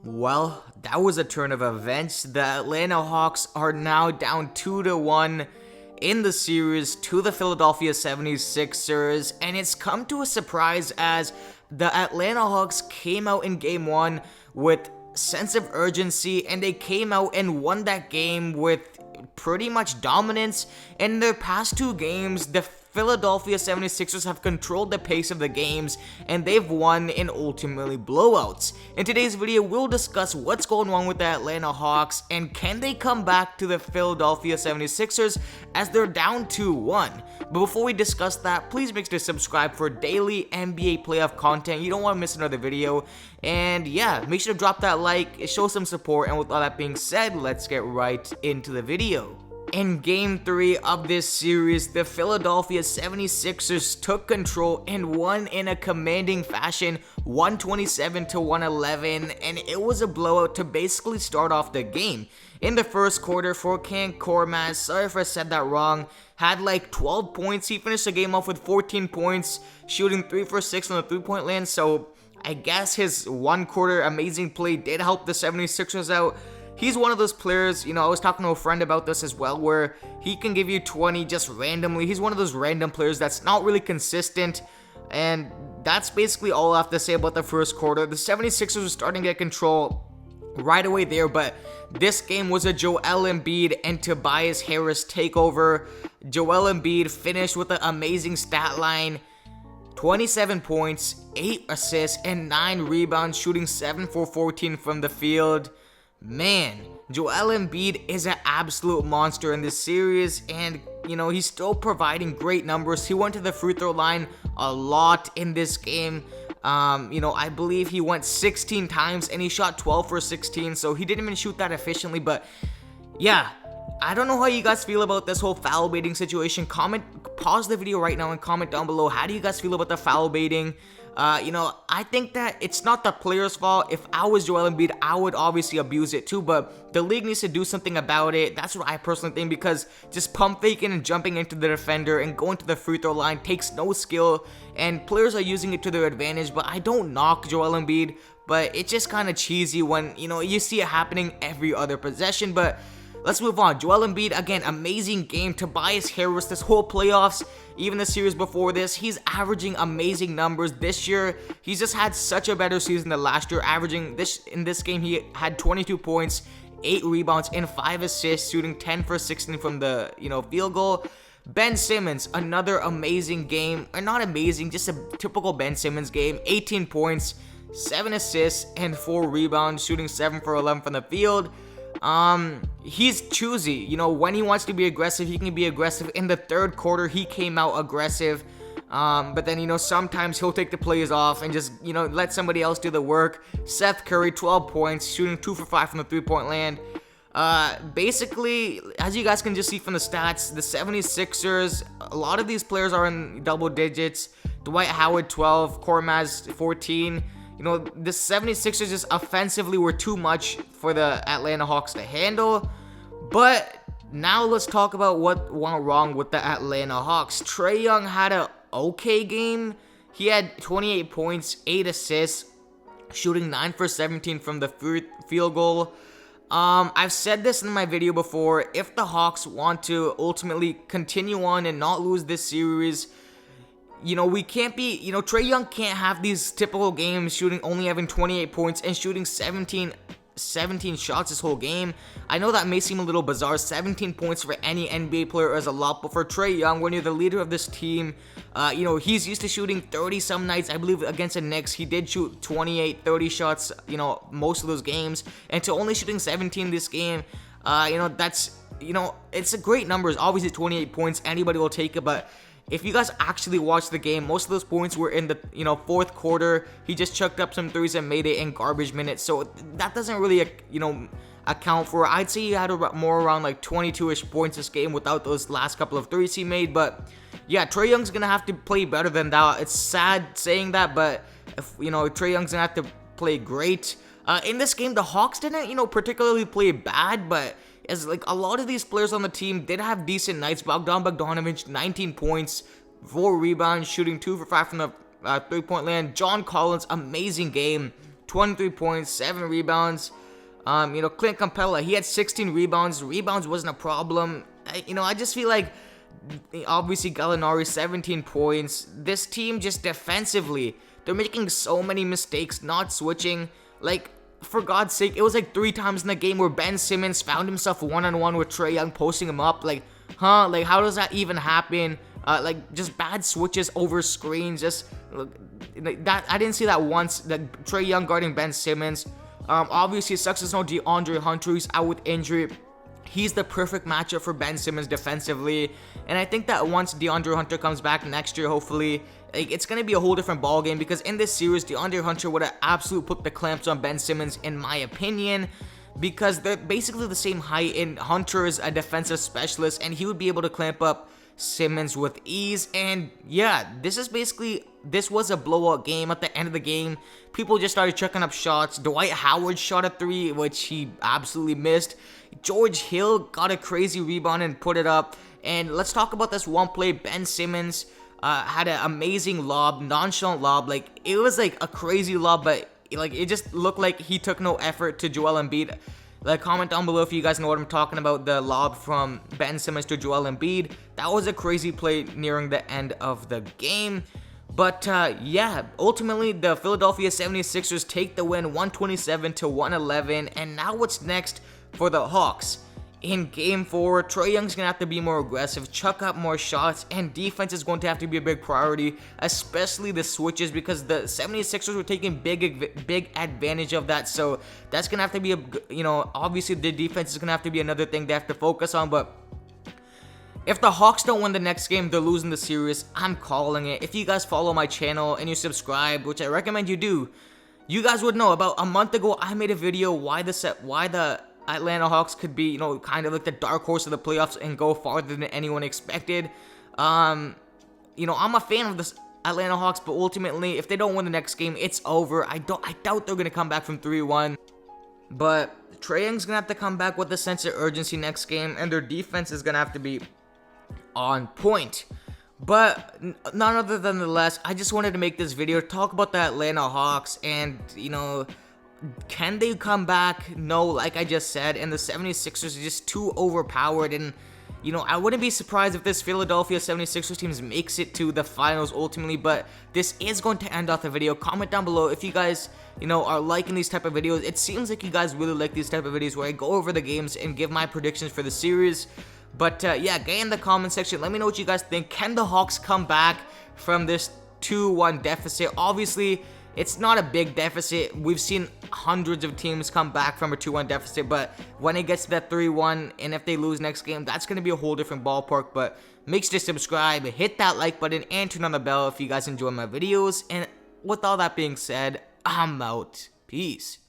Well, that was a turn of events. The Atlanta Hawks are now down 2-1 in the series to the Philadelphia 76ers, and it's come to a surprise as the Atlanta Hawks came out in game 1 with sense of urgency, and they came out and won that game with pretty much dominance. In their past two games, the Philadelphia 76ers have controlled the pace of the games, and they've won in ultimately blowouts. In today's video, we'll discuss what's going on with the Atlanta Hawks, and can they come back to the Philadelphia 76ers as they're down 2-1. But before we discuss that, please make sure to subscribe for daily NBA playoff content. You don't want to miss another video. And yeah, make sure to drop that like, show some support, and with all that being said, let's get right into the video. In Game 3 of this series, the Philadelphia 76ers took control and won in a commanding fashion, 127-111, and it was a blowout to basically start off the game. In the first quarter, Furkan Korkmaz, sorry if I said that wrong, had like 12 points. He finished the game off with 14 points, shooting 3 for 6 from the three-point land, so I guess his one quarter amazing play did help the 76ers out. He's one of those players, I was talking to a friend about this as well, where he can give you 20 just randomly. He's one of those random players that's not really consistent, and that's basically all I have to say about the first quarter. The 76ers were starting to get control right away there, but this game was a Joel Embiid and Tobias Harris takeover. Joel Embiid finished with an amazing stat line, 27 points, 8 assists, and 9 rebounds, shooting 7 for 14 from the field. Man, Joel Embiid is an absolute monster in this series, and he's still providing great numbers. He went to the free throw line a lot in this game. I believe he went 16 times and he shot 12 for 16, so he didn't even shoot that efficiently. But yeah, I don't know how you guys feel about this whole foul baiting situation. Pause the video right now and comment down below. How do you guys feel about the foul baiting? I think that it's not the player's fault. If I was Joel Embiid, I would obviously abuse it too, but the league needs to do something about it. That's what I personally think, because just pump faking and jumping into the defender and going to the free throw line takes no skill, and players are using it to their advantage. But I don't knock Joel Embiid, but it's just kind of cheesy when, you see it happening every other possession. But let's move on. Joel Embiid, again, amazing game. Tobias Harris, this whole playoffs, even the series before this, he's averaging amazing numbers. This year, he's just had such a better season than last year. In this game, he had 22 points, 8 rebounds, and 5 assists, shooting 10 for 16 from the, field goal. Ben Simmons, another amazing game. Or not amazing, just a typical Ben Simmons game. 18 points, 7 assists, and 4 rebounds, shooting 7 for 11 from the field. He's choosy. When he wants to be aggressive, he can be aggressive. In the third quarter, he came out aggressive. But then, sometimes he'll take the plays off and just, let somebody else do the work. Seth Curry, 12 points, shooting 2 for 5 from the three-point land. Basically, as you guys can just see from the stats, the 76ers, a lot of these players are in double digits. Dwight Howard, 12, Korkmaz, 14. The 76ers just offensively were too much for the Atlanta Hawks to handle. But now let's talk about what went wrong with the Atlanta Hawks. Trae Young had an okay game. He had 28 points, 8 assists, shooting 9 for 17 from the field goal. I've said this in my video before. If the Hawks want to ultimately continue on and not lose this series, we can't be, Trae Young can't have these typical games only having 28 points and shooting 17 shots this whole game. I know that may seem a little bizarre. 17 points for any NBA player is a lot, but for Trae Young, when you're the leader of this team, he's used to shooting 30 some nights. I believe against the Knicks, he did shoot 28, 30 shots, most of those games, and to only shooting 17 this game, that's, it's a great numbers. Obviously 28 points, anybody will take it, but if you guys actually watched the game, most of those points were in the, fourth quarter. He just chucked up some threes and made it in garbage minutes. So that doesn't really, account for. I'd say he had more around like 22-ish points this game without those last couple of threes he made. But yeah, Trae Young's going to have to play better than that. It's sad saying that, but if, Trae Young's going to have to play great. In this game, the Hawks didn't, particularly play bad, but as like a lot of these players on the team did have decent nights. Bogdanovic, 19 points, 4 rebounds, shooting 2 for 5 from the 3-point land. John Collins, amazing game, 23 points, 7 rebounds. Clint Capella, he had 16 rebounds. Rebounds wasn't a problem. I just feel like, obviously, Gallinari, 17 points. This team just defensively, they're making so many mistakes, not switching. Like, for God's sake, it was like 3 times in the game where Ben Simmons found himself one-on-one with Trae Young, posting him up. Like, like, how does that even happen? Just bad switches over screens. Just that I didn't see that once. Trae Young guarding Ben Simmons. Obviously, it sucks there's no DeAndre Hunter. He's out with injury. He's the perfect matchup for Ben Simmons defensively. And I think that once DeAndre Hunter comes back next year, hopefully, it's going to be a whole different ball game, because in this series, DeAndre Hunter would have absolutely put the clamps on Ben Simmons, in my opinion, because they're basically the same height, and Hunter is a defensive specialist, and he would be able to clamp up Simmons with ease. And yeah, this was a blowout game. At the end of the game, people just started chucking up shots. Dwight Howard shot a 3, which he absolutely missed. George Hill got a crazy rebound and put it up. And let's talk about this one play. Ben Simmons had an amazing lob, nonchalant lob. Like, it was like a crazy lob, but like it just looked like he took no effort to Joel Embiid. Like, comment down below if you guys know what I'm talking about, the lob from Ben Simmons to Joel Embiid. That was a crazy play nearing the end of the game. But yeah, ultimately the Philadelphia 76ers take the win 127-111. And now what's next for the Hawks? In game 4, Trae Young's going to have to be more aggressive, chuck up more shots, and defense is going to have to be a big priority, especially the switches, because the 76ers were taking big advantage of that. So that's going to have to be obviously the defense is going to have to be another thing they have to focus on. But if the Hawks don't win the next game, they're losing the series. I'm calling it. If you guys follow my channel and you subscribe, which I recommend you do, you guys would know about a month ago I made a video why the Atlanta Hawks could be, kind of like the dark horse of the playoffs and go farther than anyone expected. I'm a fan of the Atlanta Hawks, but ultimately, if they don't win the next game, it's over. I doubt they're gonna come back from 3-1. But Trae Young's gonna have to come back with a sense of urgency next game, and their defense is gonna have to be on point. But none other than the less, I just wanted to make this video, talk about the Atlanta Hawks, and can they come back? No, like I just said, and the 76ers are just too overpowered. And I wouldn't be surprised if this Philadelphia 76ers team makes it to the finals ultimately. But this is going to end off the video. Comment down below if you guys are liking these type of videos. It seems like you guys really like these type of videos where I go over the games and give my predictions for the series. But yeah, get in the comment section, let me know what you guys think. Can the Hawks come back from this 2-1 deficit? Obviously, it's not a big deficit. We've seen hundreds of teams come back from a 2-1 deficit, but when it gets to that 3-1, and if they lose next game, that's going to be a whole different ballpark. But make sure to subscribe, hit that like button, and turn on the bell if you guys enjoy my videos. And with all that being said, I'm out. Peace.